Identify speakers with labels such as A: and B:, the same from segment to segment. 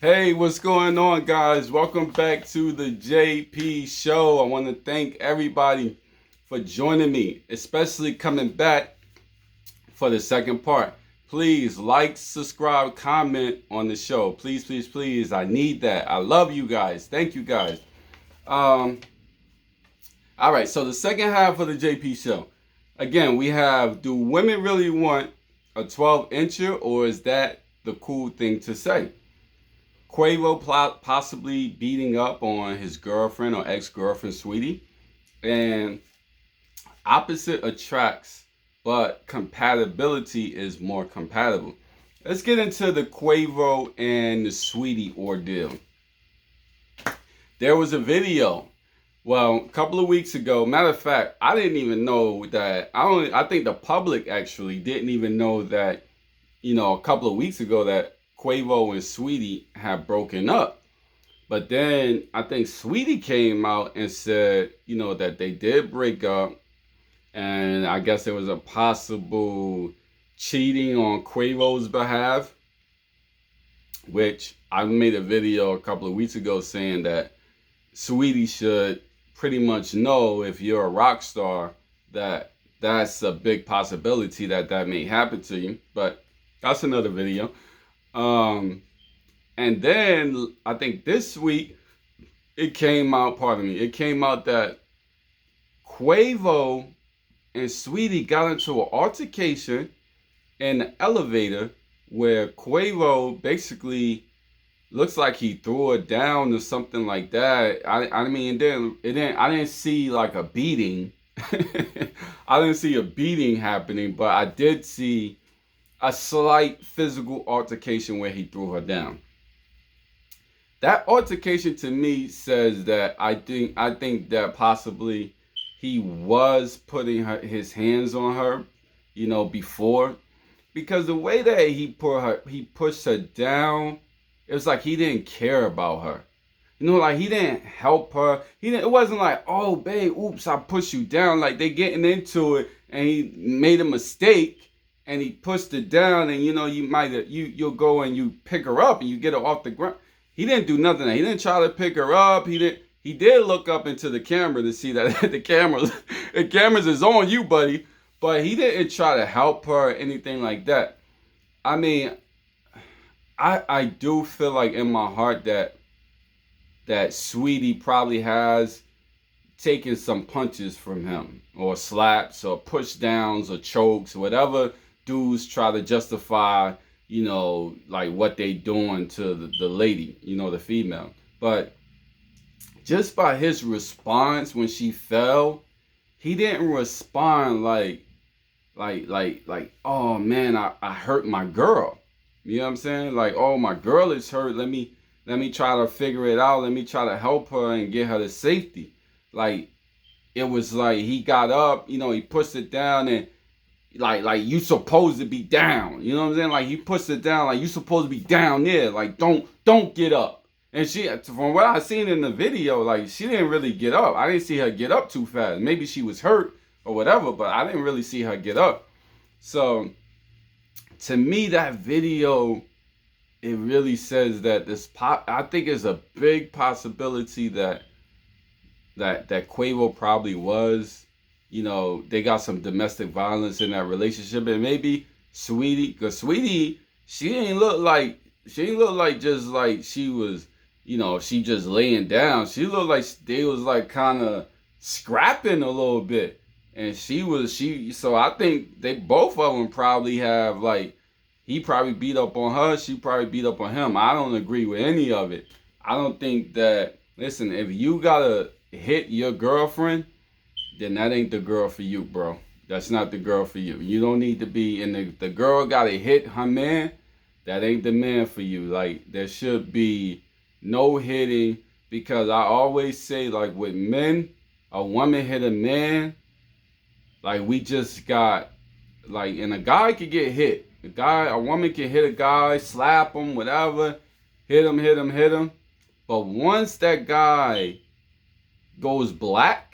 A: Hey, what's going on, guys? Welcome back to the JP Show. I want to thank everybody for joining me, especially coming back for the second part. Please like, subscribe, comment on the show. Please, please, please. I need that. I love you guys. Thank you, guys. All right, so the second half of the JP Show. Again, we have, do women really want a 12-incher, or is that the cool thing to say? Quavo possibly beating up on his girlfriend or ex-girlfriend, Saweetie. And opposite attracts, but compatibility is more compatible. Let's get into the Quavo and the Saweetie ordeal. There was a video, well, a couple of weeks ago. Matter of fact, I didn't even know that. I think the public actually didn't even know that, a couple of weeks ago that Quavo and Saweetie have broken up. But then I think Saweetie came out and said, that they did break up. And I guess there was a possible cheating on Quavo's behalf, which I made a video a couple of weeks ago saying that Saweetie should pretty much know, if you're a rock star, that that's a big possibility that may happen to you. But that's another video. And then I think this week it came out that Quavo and Saweetie got into an altercation in the elevator where Quavo basically looks like he threw her down or something like that. I didn't see like a beating. I didn't see a beating happening, but I did see a slight physical altercation where he threw her down. That altercation to me says that I think that possibly he was putting his hands on her, before, because the way that he pushed her down, it was like he didn't care about her. Like he didn't help her. It wasn't like, oh babe, oops, I pushed you down. Like they getting into it and he made a mistake and he pushed it down, and you'll go and you pick her up and you get her off the ground. He didn't do nothing. He didn't try to pick her up. He did look up into the camera to see that the cameras is on you, buddy. But he didn't try to help her or anything like that. I mean, I do feel like in my heart that Saweetie probably has taken some punches from him, or slaps, or push downs, or chokes, or whatever dudes try to justify, like what they doing to the lady, the female. But just by his response when she fell, he didn't respond like, oh man, I hurt my girl. You know what I'm saying? Like, oh, my girl is hurt. Let me try to figure it out. Let me try to help her and get her to safety. Like, it was like he got up, he pushed it down, and like you supposed to be down. You know what I'm saying? Like he pushed it down, like you supposed to be down there. Like don't get up. And she, from what I seen in the video, like she didn't really get up. I didn't see her get up too fast. Maybe she was hurt or whatever, but I didn't really see her get up. So to me, that video, it really says that I think it's a big possibility that Quavo probably was, they got some domestic violence in that relationship, and maybe Saweetie, because Saweetie, she didn't look like just like she was, she just laying down. She looked like they was like kind of scrapping a little bit, and so I think they, both of them probably have, like, he probably beat up on her, she probably beat up on him. I don't agree with any of it. I don't think that, listen, if you gotta hit your girlfriend, then that ain't the girl for you, bro. That's not the girl for you. You don't need to be, and the girl gotta hit her man, that ain't the man for you. Like, there should be no hitting, because I always say, like, with men, a woman hit a man, like, we just got, like, and a guy could get hit. A woman can hit a guy, slap him, whatever, hit him. But once that guy goes black,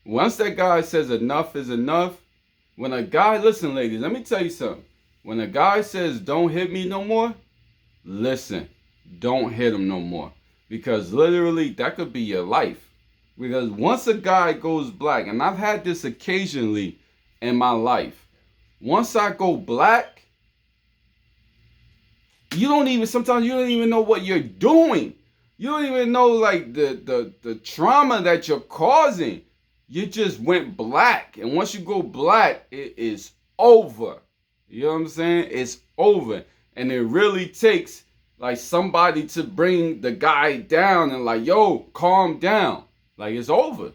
A: once that guy says enough is enough, when a guy, listen, ladies, let me tell you something. When a guy says don't hit me no more, listen, don't hit him no more. Because literally, that could be your life. Because once a guy goes black, and I've had this occasionally in my life, once I go black, sometimes you don't even know what you're doing. You don't even know like the trauma that you're causing. You just went black. And once you go black, it is over. You know what I'm saying? It's over. And it really takes like somebody to bring the guy down and like, yo, calm down. Like, it's over.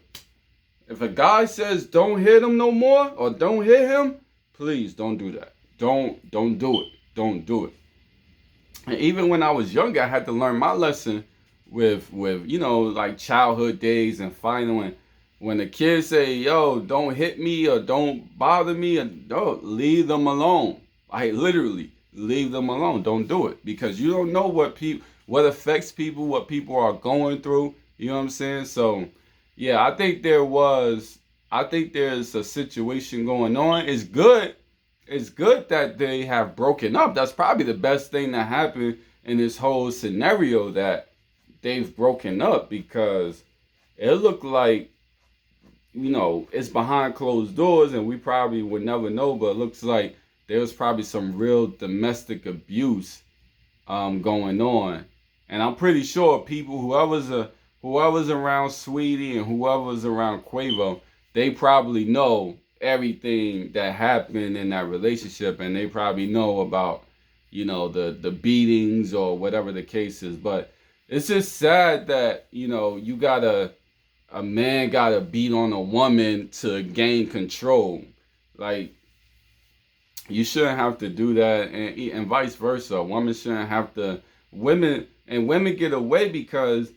A: If a guy says don't hit him no more or don't hit him, please don't do that. Don't do it. Don't do it. And even when I was younger, I had to learn my lesson with like childhood days and finally when the kids say, yo, don't hit me or don't bother me, or don't leave them alone. I literally leave them alone. Don't do it because you don't know what affects people, what people are going through. You know what I'm saying? So, yeah, I think there's a situation going on. It's good. It's good that they have broken up. That's probably the best thing that happened in this whole scenario, that they've broken up, because it looked like, it's behind closed doors and we probably would never know, but it looks like there was probably some real domestic abuse going on. And I'm pretty sure people, whoever's around Saweetie and whoever's around Quavo, they probably know everything that happened in that relationship, and they probably know about, the beatings or whatever the case is. But it's just sad that, a man gotta beat on a woman to gain control. Like, you shouldn't have to do that, and vice versa. Women shouldn't have to. Women get away because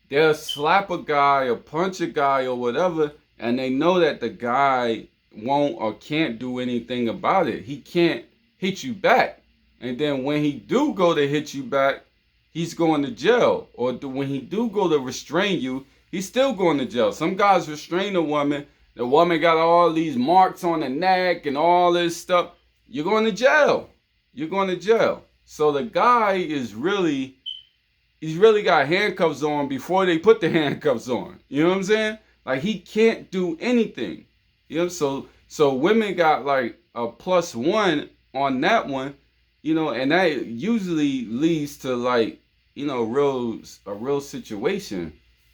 A: they'll slap a guy or punch a guy or whatever, and they know that the guy won't or can't do anything about it. He can't hit you back. And then when he do go to hit you back, he's going to jail. Or when he do go to restrain you, he's still going to jail. Some guys restrain a woman. The woman got all these marks on the neck and all this stuff. You're going to jail. You're going to jail. So the guy he's really got handcuffs on before they put the handcuffs on. You know what I'm saying? Like, he can't do anything. So women got like a +1 on that one, and that usually leads to like, a real situation.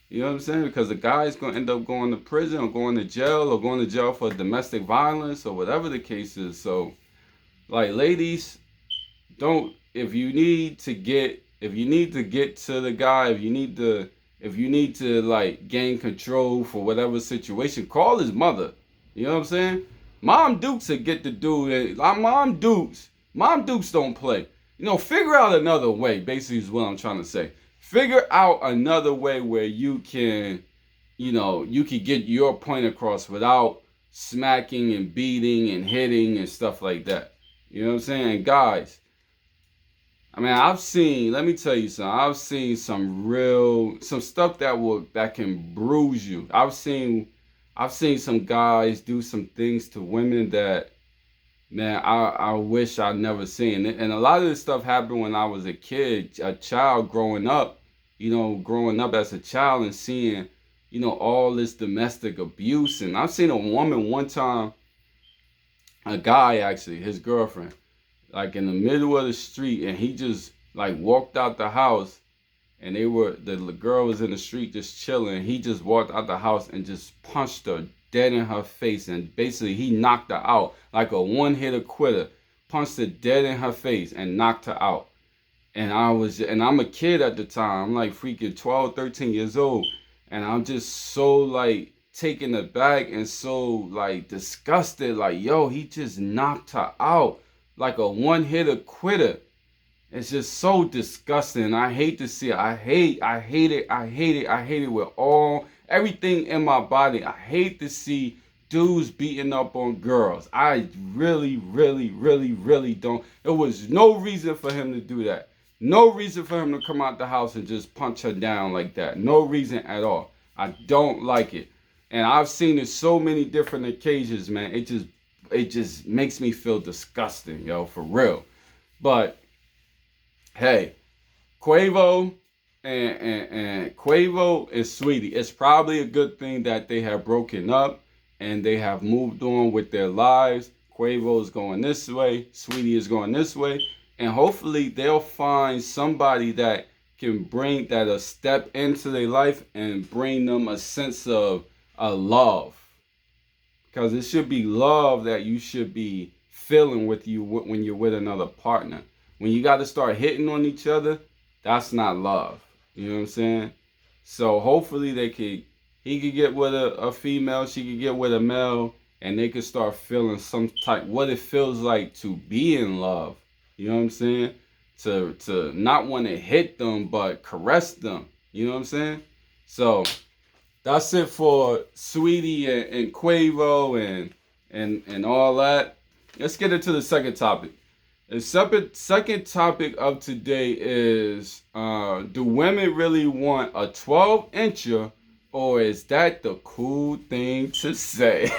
A: You know what I'm saying? Because the guy's going to end up going to prison or going to jail for domestic violence or whatever the case is. So, like, ladies, if you need to get to the guy, if you need to like gain control for whatever situation, call his mother. You know what I'm saying? Mom Dukes will get the dude. Mom Dukes don't play. Figure out another way, basically is what I'm trying to say. Figure out another way where you can, you can get your point across without smacking and beating and hitting and stuff like that. You know what I'm saying? Guys, I mean, let me tell you something. I've seen some stuff that can bruise you. I've seen some guys do some things to women that, man, I wish I'd never seen. And a lot of this stuff happened when I was a kid, a child growing up as a child and seeing, all this domestic abuse. And I've seen a woman one time, a guy actually, his girlfriend, like in the middle of the street, and he just like walked out the house, and the girl was in the street just chilling. He just walked out the house and just punched her dead in her face, and basically he knocked her out like a one-hitter quitter. Punched her dead in her face and knocked her out. And I'm a kid at the time. I'm like freaking 12, 13 years old, and I'm just so like taken aback and so like disgusted. Like, yo, he just knocked her out like a one-hitter quitter. It's just so disgusting. I hate to see it. I hate it with everything in my body. I hate to see dudes beating up on girls. I really, really, really, really don't. There was no reason for him to do that. No reason for him to come out the house and just punch her down like that. No reason at all. I don't like it. And I've seen it so many different occasions, man. It just makes me feel disgusting, yo, for real. But hey, Quavo and Quavo and Swattie. It's probably a good thing that they have broken up and they have moved on with their lives. Quavo is going this way, Swattie is going this way, and hopefully they'll find somebody that can bring that a step into their life and bring them a sense of love. Because it should be love that you should be feeling with you when you're with another partner. When you got to start hitting on each other, that's not love. You know what I'm saying? So hopefully he could get with a female, she could get with a male, and they could start feeling some type, what it feels like to be in love. You know what I'm saying? To not want to hit them, but caress them. You know what I'm saying? So that's it for Swattie and Quavo and all that. Let's get into the second topic. The second topic of today is, do women really want a 12-incher, or is that the cool thing to say?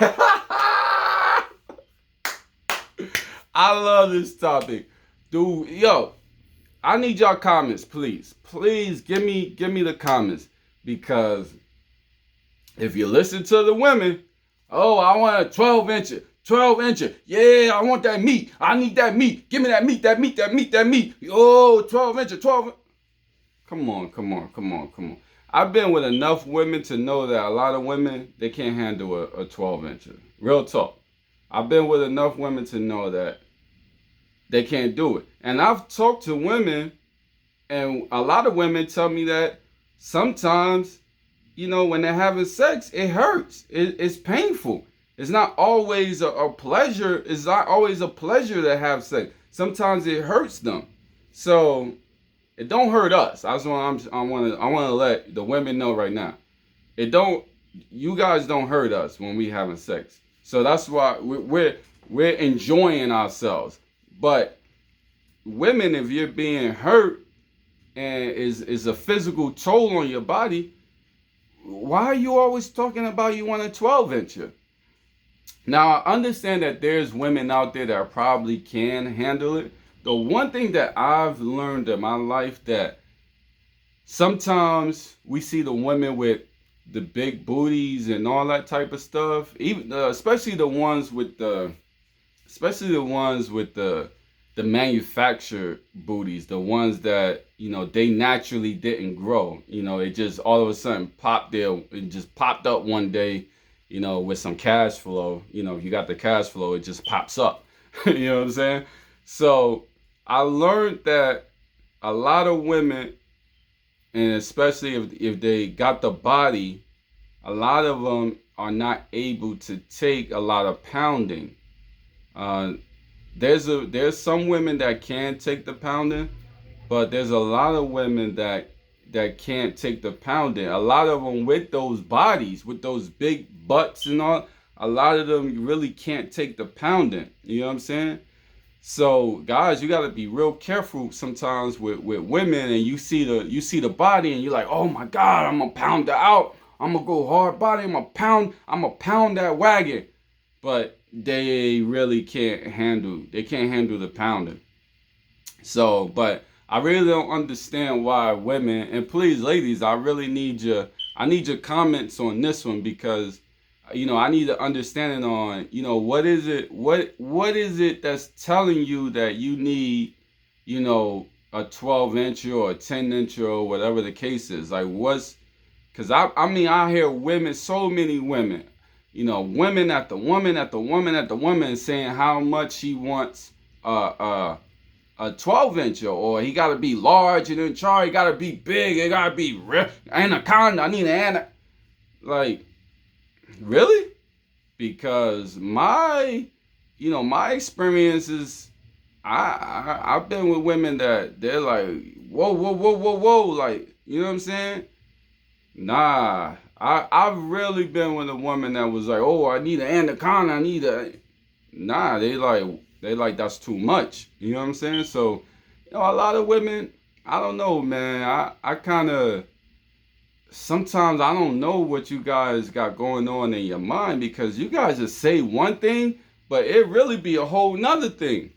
A: I love this topic. I need y'all comments, please. Please give me the comments, because if you listen to the women, oh, I want a 12-incher. 12-incher. Yeah, I want that meat. I need that meat. Give me that meat, that meat, that meat, that meat. Oh, 12-incher, 12. Come on. I've been with enough women to know that a lot of women, they can't handle a 12-incher. Real talk. I've been with enough women to know that they can't do it. And I've talked to women, and a lot of women tell me that sometimes, when they're having sex, it hurts. It's painful. It's not always a pleasure. It's not always a pleasure to have sex. Sometimes it hurts them. So it don't hurt us. I want to let the women know right now. You guys don't hurt us when we having sex. So that's why we're enjoying ourselves. But women, if you're being hurt and is a physical toll on your body, why are you always talking about you want a 12-incher? Now, I understand that there's women out there that probably can handle it. The one thing that I've learned in my life, that sometimes we see the women with the big booties and all that type of stuff, even especially the ones with the manufactured booties, the ones that they naturally didn't grow. It just all of a sudden popped there. It just popped up one day. With some cash flow, you got the cash flow, it just pops up. You know what I'm saying? So I learned that a lot of women, and especially if they got the body, a lot of them are not able to take a lot of pounding. There's some women that can take the pounding, but there's a lot of women that can't take the pounding. A lot of them with those bodies, with those big butts and all, a lot of them really can't take the pounding. You know what I'm saying? So guys, you got to be real careful sometimes with women, and you see the body and you're like, oh my God, I'm gonna pound her out. I'm gonna go hard body. I'm gonna pound that wagon. But they really can't handle the pounding. So, but I really don't understand why women, and please ladies, I really need your comments on this one, because I need to understand it on, what is it that's telling you that you need, a 12-incher or a 10-incher or whatever the case is. Like, because I hear women, so many women, women at the woman saying how much she wants a 12-incher, or he got to be large, and then Charlie got to be big, it got to be anaconda, I need an like, really? Because my experiences, I've been with women that they're like, whoa, like, you know what I'm saying? Nah, I've really been with a woman that was like, oh, I need an anaconda, nah, they like that's too much. You know what I'm saying? So, a lot of women, I don't know, man. I kind of, sometimes I don't know what you guys got going on in your mind, because you guys just say one thing, but it really be a whole nother thing.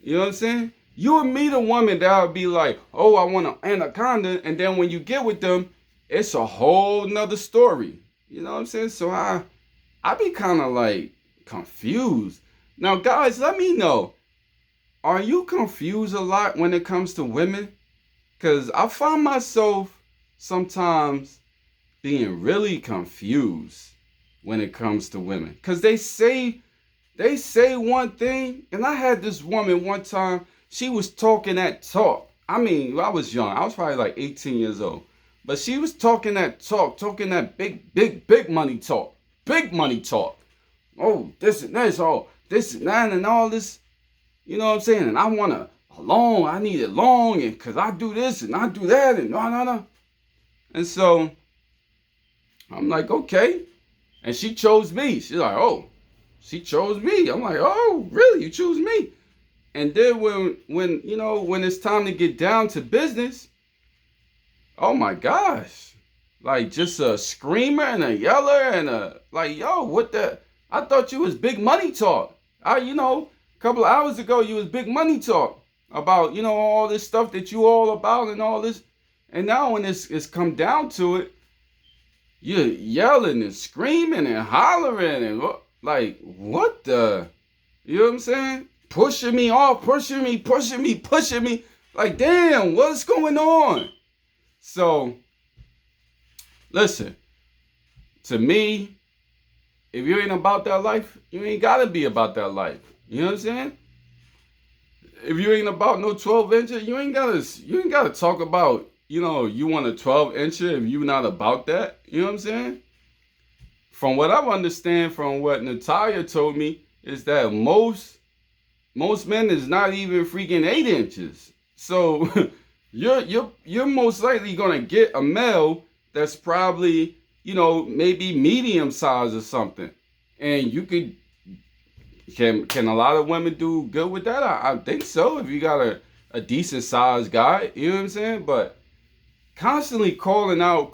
A: You know what I'm saying? You will meet a woman that will be like, oh, I want an anaconda. And then when you get with them, it's a whole nother story. You know what I'm saying? So I be kind of like confused. Now, guys, let me know. Are you confused a lot when it comes to women? Because I find myself sometimes being really confused when it comes to women. Because they say one thing. And I had this woman one time, she was talking that talk. I mean, I was young. I was probably like 18 years old. But she was talking that talk, talking that big money talk. Big money talk. Oh, this and this, oh, this and that and all this. You know what I'm saying? And I want a loan. I need it long, and because I do this and I do that and no. And so I'm like, okay. And she chose me. She's like, oh, she chose me. I'm like, oh, really? You choose me? And then when it's time to get down to business, oh my gosh. Like just a screamer and a yeller and a like, yo, what the? I thought you was big money talk. A couple of hours ago you was big money talk about, all this stuff that you all about and all this. And now when it's come down to it, you're yelling and screaming and hollering and like, what the? You know what I'm saying? Pushing me off, pushing me. Like, damn, what's going on? So, listen, to me, if you ain't about that life, you ain't got to be about that life. You know what I'm saying? If you ain't about no 12-incher, you ain't got to talk about, you want a 12-incher if you not about that. You know what I'm saying? From what I understand from what Natalia told me is that most men is not even freaking 8 inches. So you're most likely gonna get a male that's probably, maybe medium size or something. And you can a lot of women do good with that? I think so, if you got a decent sized guy, you know what I'm saying? But constantly calling out,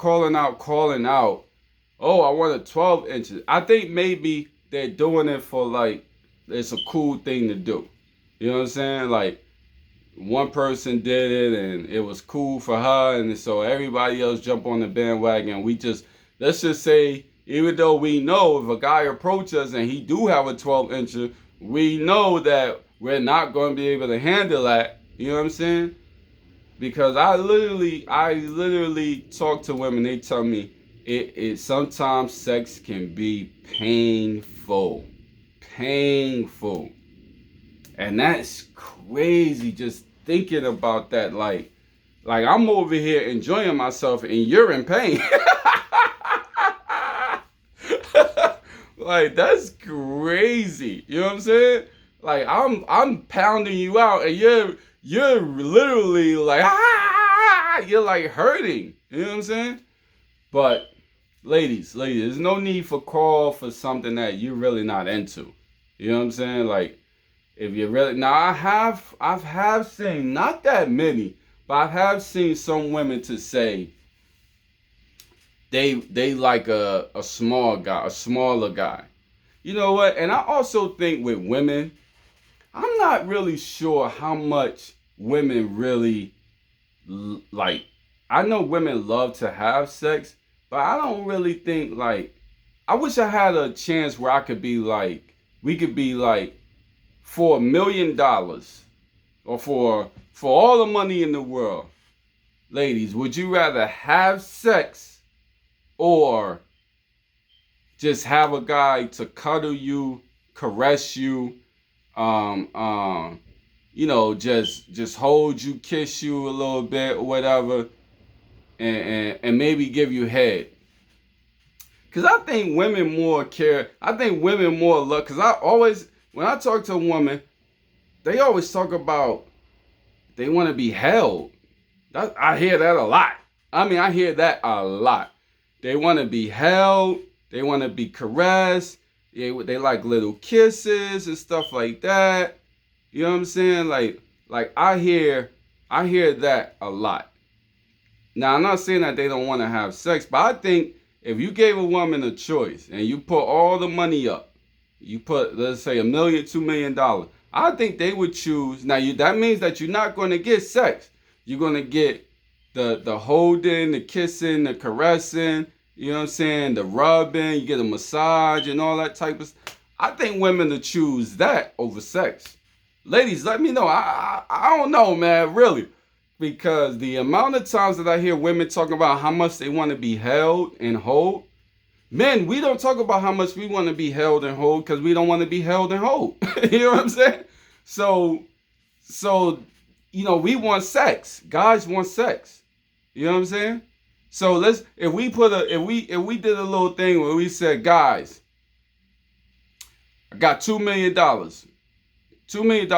A: oh, I want a 12 inches. I think maybe they're doing it for like, it's a cool thing to do. You know what I'm saying? Like, one person did it and it was cool for her, and so everybody else jump on the bandwagon. Let's just say, even though we know if a guy approaches us and he do have a 12-incher, we know that we're not going to be able to handle that. You know what I'm saying? Because I literally talk to women. They tell me it sometimes sex can be painful. And that's crazy just thinking about that. Like I'm over here enjoying myself and you're in pain. Like, that's crazy. You know what I'm saying? Like, I'm pounding you out and you're literally like, you're like hurting. You know what I'm saying? But ladies, there's no need for call for something that you're really not into. You know what I'm saying? Like, if you really, now I have seen, not that many, but I have seen some women to say they like a small guy, a smaller guy. You know what? And I also think with women, I'm not really sure how much women really like. I know women love to have sex, but I don't really think like, I wish I had a chance where I could be like, we could be like, for $1 million or for all the money in the world, ladies, would you rather have sex or just have a guy to cuddle you, caress you, just hold you, kiss you a little bit or whatever, and maybe give you head? Because I think women more care. I think women more love. Because when I talk to a woman, they always talk about they want to be held. I hear that a lot. I hear that a lot. They want to be held. They want to be caressed. They like little kisses and stuff like that. You know what I'm saying? Like I hear that a lot. Now, I'm not saying that they don't want to have sex, but I think if you gave a woman a choice and you put all the money up, you put, let's say, $1 million, $2 million, I think they would choose. Now, that means that you're not going to get sex. You're going to get the holding, the kissing, the caressing, you know what I'm saying, the rubbing, you get a massage and all that type of stuff. I think women to choose that over sex. Ladies, let me know. I don't know, man, really. Because the amount of times that I hear women talking about how much they want to be held and hold, men, we don't talk about how much we want to be held and hold because we don't want to be held and hold. You know what I'm saying? So, we want sex. Guys want sex. You know what I'm saying? So if we did a little thing where we said, guys, I got $2 million. $2 million.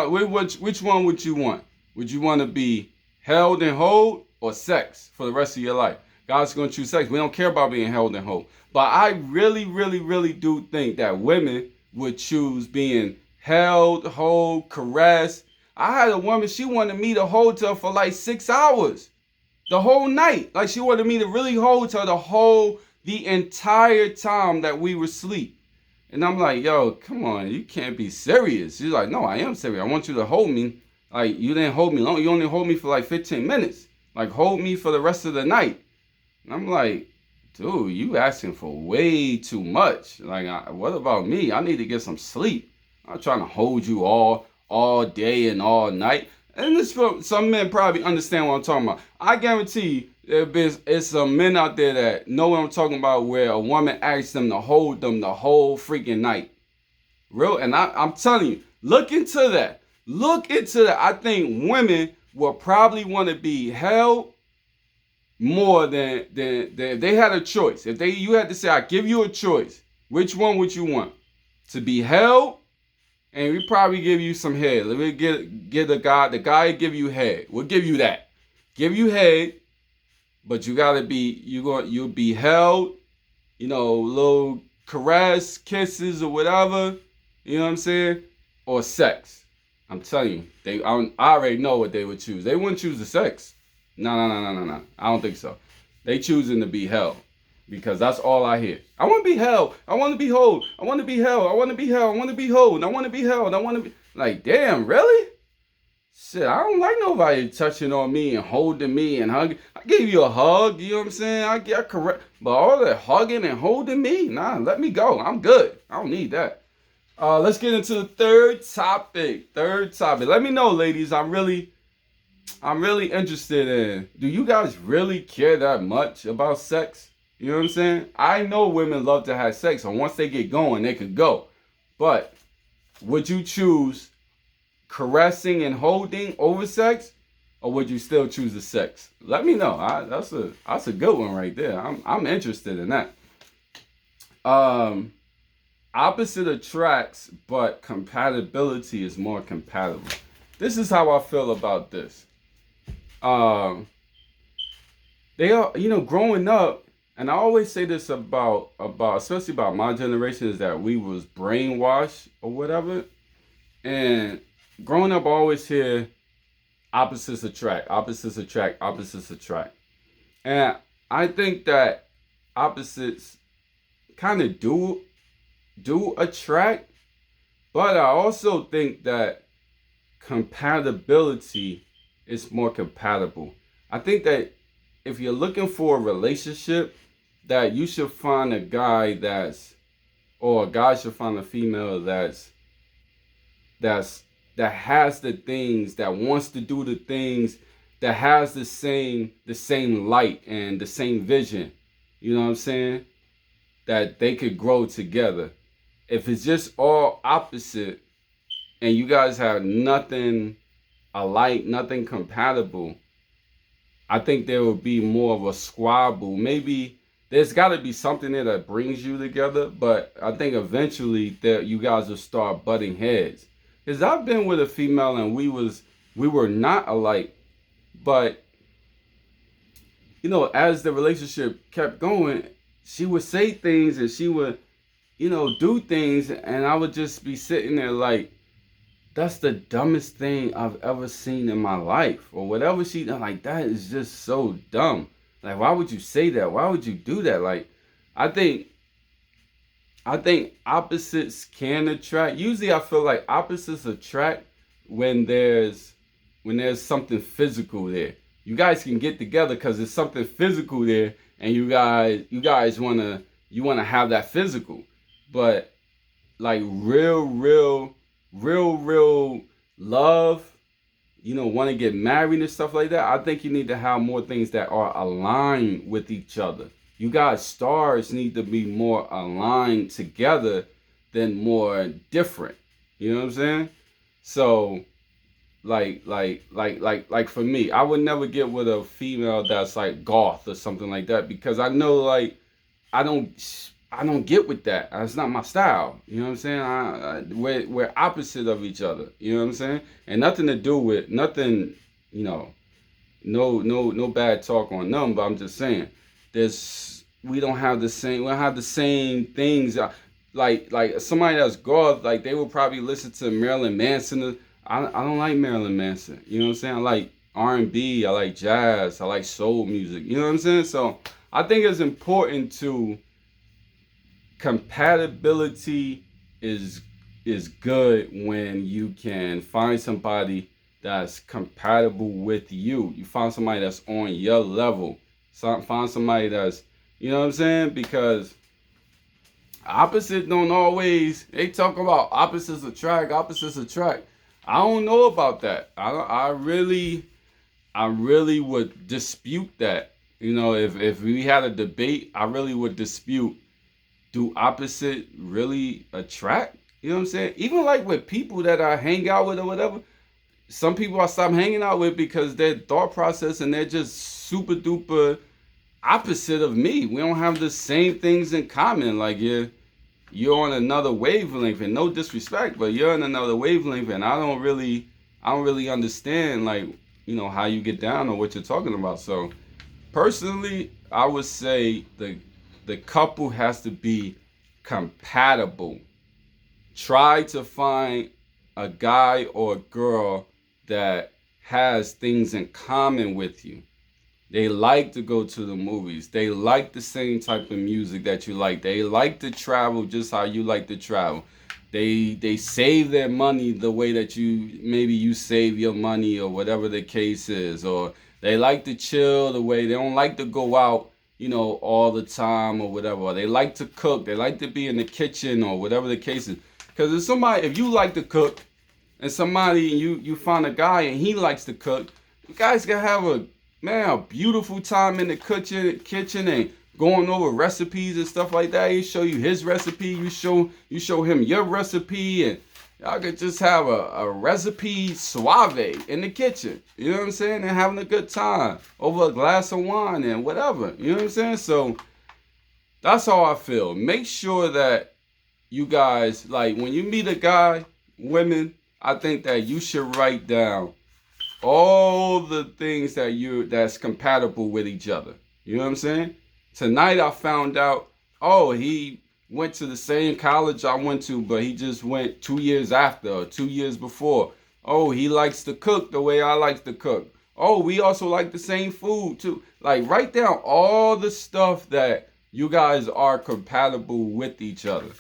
A: Which one would you want? Would you want to be held and hold or sex for the rest of your life? Guys are going to choose sex. We don't care about being held and hold. But I really, really, really do think that women would choose being held, hold, caressed. I had a woman, she wanted me to hold her for like 6 hours. The whole night. Like she wanted me to really hold her the entire time that we were asleep. And I'm like, yo, come on, you can't be serious. She's like, no, I am serious. I want you to hold me. Like, you didn't hold me long. You only hold me for like 15 minutes. Like, hold me for the rest of the night. And I'm like, dude, you asking for way too much. Like, what about me? I need to get some sleep. I'm trying to hold you all day and all night. And this, some men probably understand what I'm talking about. I guarantee you, there's some men out there that know what I'm talking about, where a woman asks them to hold them the whole freaking night. Real, and I'm telling you, look into that. Look into that. I think women will probably want to be held more than they had a choice. If you had to say, I give you a choice, which one would you want? To be held? And we probably give you some head. Let me get the guy give you head. We'll give you that. Give you head, but you gotta be, you'll be held, little caress, kisses or whatever. You know what I'm saying? Or sex. I'm telling you, I already know what they would choose. They wouldn't choose the sex. No. I don't think so. They choosing to be held. Because that's all I hear. I want to be held. I want to be hold. I want to be held. I want to be held. I want to be hold. I want to be held. I want to be... Like, damn, really? Shit, I don't like nobody touching on me and holding me and hugging. I gave you a hug, you know what I'm saying? I get correct. But all that hugging and holding me, nah, let me go. I'm good. I don't need that. Let's get into the third topic. Let me know, ladies. I'm really interested in, do you guys really care that much about sex? You know what I'm saying? I know women love to have sex, and once they get going, they could go. But would you choose caressing and holding over sex, or would you still choose the sex? Let me know. That's a good one right there. I'm interested in that. Opposite attracts, but compatibility is more compatible. This is how I feel about this. They are, growing up. And I always say this about especially about my generation, is that we was brainwashed or whatever. And growing up, I always hear opposites attract. And I think that opposites kind of do attract, but I also think that compatibility is more compatible. I think that if you're looking for a relationship, that you should find a guy or a guy should find a female that has the things, that wants to do the things, that has the same light and the same vision. You know what I'm saying? That they could grow together. If it's just all opposite and you guys have nothing alike, nothing compatible, I think there will be more of a squabble. Maybe there's got to be something there that brings you together, but I think eventually that you guys will start butting heads. Because I've been with a female and we were not alike, but as the relationship kept going, she would say things and she would, do things, and I would just be sitting there like, that's the dumbest thing I've ever seen in my life, or whatever she done. Like, that is just so dumb. Like, why would you say that? Why would you do that? Like, I think I think opposites can attract. Usually, I feel like opposites attract when there's something physical there. You guys can get together because there's something physical there, and you guys wanna have that physical. But like real love, want to get married and stuff like that, I think you need to have more things that are aligned with each other. You guys stars need to be more aligned together than more different. You know what I'm saying? So like for me, I would never get with a female that's like goth or something like that, because I know, like, I don't get with that. It's not my style. You know what I'm saying? We're opposite of each other. You know what I'm saying? And nothing to do with nothing. No bad talk on them. But I'm just saying, we don't have the same. We don't have the same things. Like somebody that's goth, like they will probably listen to Marilyn Manson. I don't like Marilyn Manson. You know what I'm saying? I like R&B. I like jazz. I like soul music. You know what I'm saying? So I think it's important to compatibility is good when you can find somebody that's compatible with you. You find somebody that's on your level. Find somebody that's, you know what I'm saying? Because opposites don't always, they talk about opposites attract. I don't know about that. I really would dispute that. If we had a debate, I really would dispute, do opposite really attract? You know what I'm saying? Even like with people that I hang out with or whatever, some people I stop hanging out with because their thought process and they're just super duper opposite of me. We don't have the same things in common. Like you're on another wavelength, and no disrespect, but you're on another wavelength, and I don't really understand, like, how you get down or what you're talking about. So personally, I would say the couple has to be compatible. Try to find a guy or a girl that has things in common with you. They like to go to the movies. They like the same type of music that you like. They like to travel just how you like to travel. They save their money the way that you save your money, or whatever the case is. Or they like to chill the way they don't like to go out, all the time or whatever. Or they like to cook. They like to be in the kitchen or whatever the case is. Because if you like to cook, and you find a guy and he likes to cook, you guys can have a beautiful time in the kitchen and going over recipes and stuff like that. He show you his recipe, you show him your recipe, and y'all could just have a recipe suave in the kitchen. You know what I'm saying? And having a good time over a glass of wine and whatever. You know what I'm saying? So that's how I feel. Make sure that you guys, like, when you meet a guy, women, I think that you should write down all the things that's compatible with each other. You know what I'm saying? Tonight I found out, he went to the same college I went to, but he just went 2 years after or 2 years before. He likes to cook the way I like to cook. We also like the same food too. Like, write down all the stuff that you guys are compatible with each other.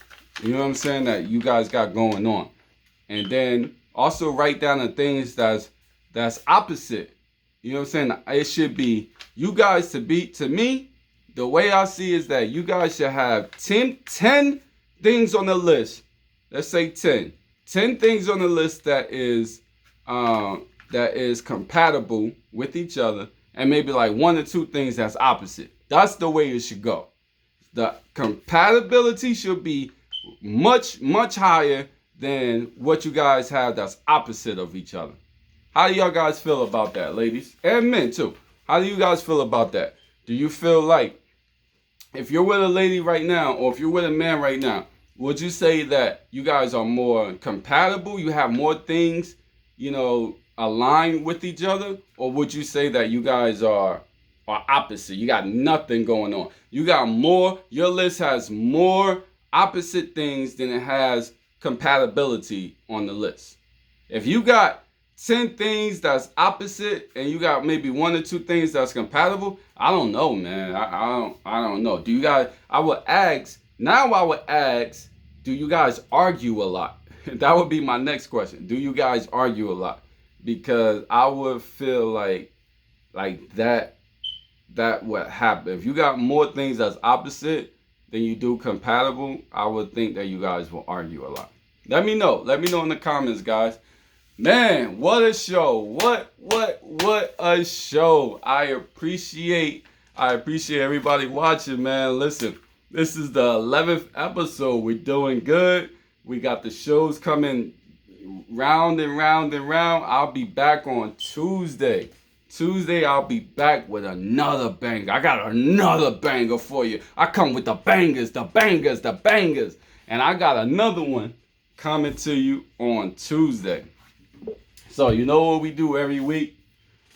A: You know what I'm saying? That you guys got going on. And then also write down the things that's opposite. You know what I'm saying? It should be, you guys to me, the way I see is that you guys should have 10 things on the list. Let's say 10 things on the list that is compatible with each other, and maybe like 1 or 2 things that's opposite. That's the way it should go. The compatibility should be much higher than what you guys have that's opposite of each other. How do y'all guys feel about that, ladies? And men too. How do you guys feel about that? Do you feel like, if you're with a lady right now, or if you're with a man right now, would you say that you guys are more compatible? You have more things, aligned with each other? Or would you say that you guys are opposite? You got nothing going on. Your list has more opposite things than it has compatibility on the list. If you got 10 things that's opposite and you got maybe 1 or 2 things that's compatible, I don't know, man. I don't know. Do you guys, I would ask, Now I would ask, do you guys argue a lot? That would be my next question. Do you guys argue a lot? Because I would feel like that would happen. If you got more things that's opposite than you do compatible, I would think that you guys will argue a lot. Let me know. Let me know in the comments, guys. Man, what a show. What a show. I appreciate everybody watching, man. Listen, this is the 11th episode. We're doing good. We got the shows coming round and round and round. I'll be back on Tuesday. I'll be back with another banger. I got another banger for you. I come with the bangers. And I got another one coming to you on Tuesday. So you know what we do every week?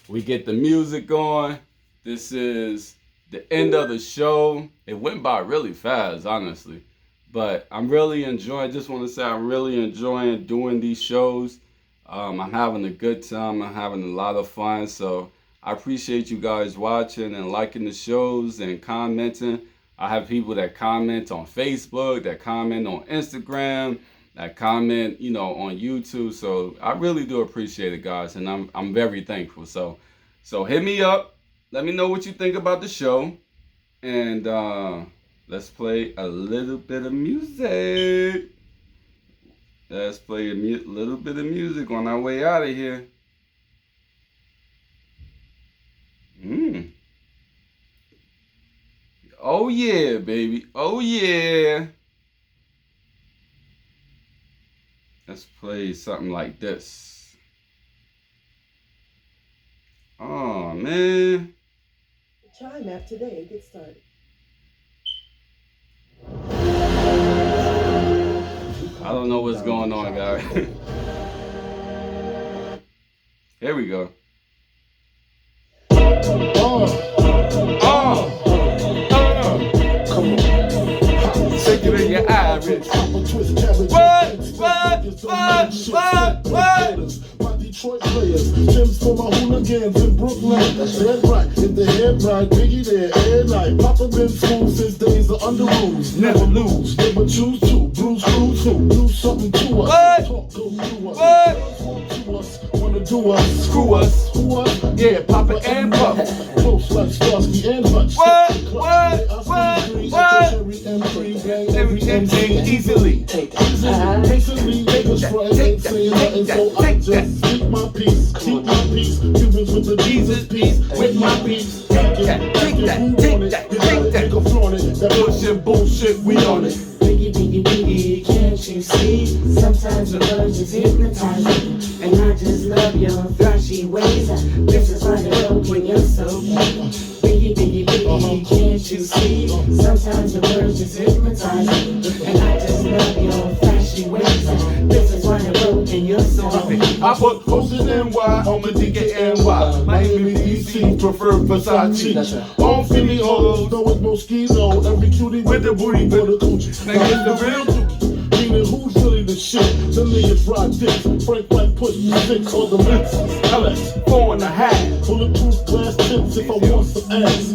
A: We get the music on. This is the end of the show. It went by really fast, honestly. But I'm really enjoying, just want to say I'm really enjoying doing these shows. I'm having a good time. I'm having a lot of fun. So I appreciate you guys watching and liking the shows and commenting. I have people that comment on Facebook, that comment on Instagram, that comment, on YouTube. So I really do appreciate it, guys. And I'm very thankful. So hit me up. Let me know what you think about the show. And let's play a little bit of music. Let's play a little bit of music on our way out of here. Oh yeah, baby. Oh yeah. Let's play something like this. Oh man.
B: Chime app today and get started.
A: I don't know what's going on, guys. Here we go. Take it in your iris. What?
C: Detroit players, Tim's for my hooligans in Brooklyn. Red right, hit the head right, Biggie there, air night. Papa been school since days of under rules. Never lose, never choose to. Bruce Cruz who do something to us.
A: What?
C: Talk go through us.
A: What?
C: To us, wanna do us.
A: Screw us.
C: Who us?
A: Yeah, Papa and Papa.
C: Close like Starsky and Hutch.
A: Everything easily.
C: Easily, niggas frontin' ain't saying nothing, so I just keep my peace. Keep my peace. Cubans with the Jesus peace. With my peace. Take that. Nigga flaunt it. That bullshit, we on it.
D: Biggie, can't you see? Sometimes your words just hypnotize me. And I just love your flashy ways. This is why they're broken, you're so mean. Biggie, can't you see? Sometimes your words just hypnotize me. And I just love your flashy ways. This is why they're broken, you're so mean.
C: I put posted NY on my DKNY. Miami, DC, prefer Versace. On Philly, although it's Mosquito. Every cutie with the booty for the coochie. Now it's the real dookie. Meaning who's really the shit? The niggas ride dicks. Frank White push the 6 or the mix. LS 4.5. Bulletproof glass tips if I want some ass.